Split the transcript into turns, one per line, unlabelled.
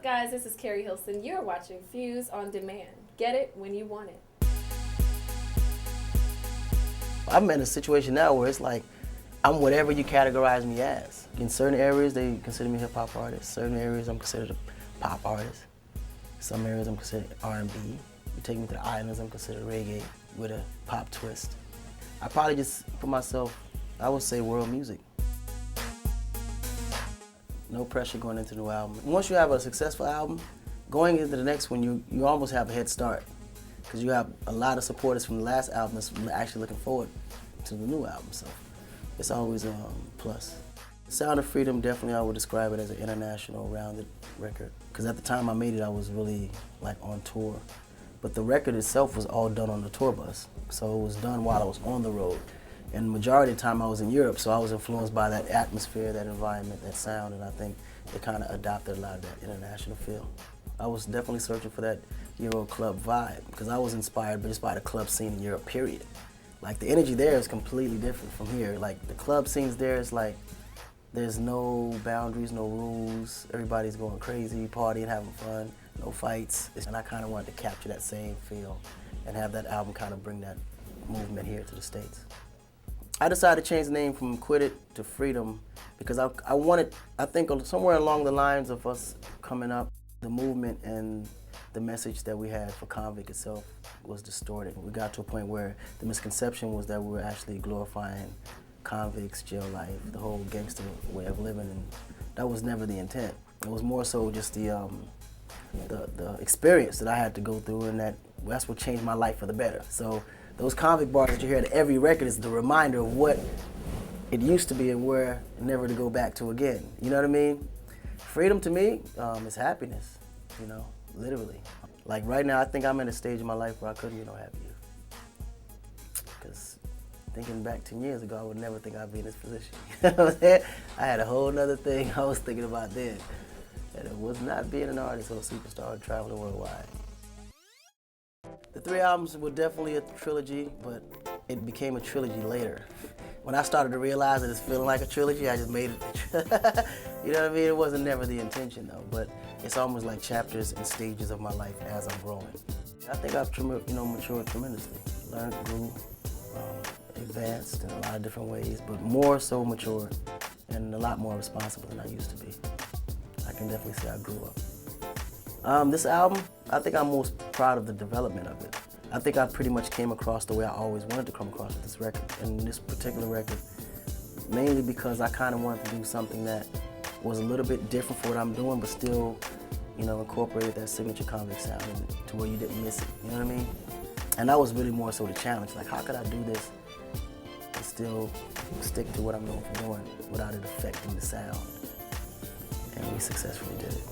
up, guys? This is Carrie Hilson. You're watching Fuse on Demand. Get it when you want it.
I'm in a situation now where it's like I'm whatever you categorize me as. In certain areas, they consider me a hip-hop artist. Certain areas, I'm considered a pop artist. Some areas, I'm considered R&B. You take me to the islands, I'm considered reggae with a pop twist. I probably just put myself, I would say world music. No pressure going into the new album. Once you have a successful album, going into the next one, you almost have a head start because you have a lot of supporters from the last album that's actually looking forward to the new album. So it's always a plus. Sound of Freedom, definitely I would describe it as an international rounded record. Because at the time I made it, I was really like on tour. But the record itself was all done on the tour bus. So it was done while I was on the road. And the majority of the time I was in Europe, so I was influenced by that atmosphere, that environment, that sound, and I think it kind of adopted a lot of that international feel. I was definitely searching for that Euro club vibe, because I was inspired just by the club scene in Europe, period. Like the energy there is completely different from here. Like the club scenes there is like, there's no boundaries, no rules, everybody's going crazy, partying, having fun, no fights. And I kind of wanted to capture that same feel and have that album kind of bring that movement here to the States. I decided to change the name from Quit It to Freedom because I think somewhere along the lines of us coming up, the movement and the message that we had for Convict itself was distorted. We got to a point where the misconception was that we were actually glorifying convicts, jail life, the whole gangster way of living, and that was never the intent. It was more so just the experience that I had to go through, and that's what changed my life for the better. So those convict bars that you hear at every record is the reminder of what it used to be and where never to go back to again. You know what I mean? Freedom to me is happiness, you know, literally. Like right now, I think I'm in a stage in my life where I couldn't be no happier. Because thinking back 10 years ago, I would never think I'd be in this position. You know what I'm saying? I had a whole nother thing I was thinking about then. And it was not being an artist or a superstar traveling worldwide. The 3 albums were definitely a trilogy, but it became a trilogy later. When I started to realize that it's feeling like a trilogy, I just made it. You know what I mean? It wasn't never the intention though, but it's almost like chapters and stages of my life as I'm growing. I think I've matured tremendously. Learned, grew, advanced in a lot of different ways, but more so matured and a lot more responsible than I used to be. I can definitely say I grew up. This album, I think I'm most proud of the development of it. I think I pretty much came across the way I always wanted to come across with this record, and this particular record, mainly because I kind of wanted to do something that was a little bit different for what I'm doing, but still, you know, incorporated that signature convict sound to where you didn't miss it, you know what I mean? And that was really more so the challenge, like how could I do this and still stick to what I'm known for doing without it affecting the sound? And we successfully did it.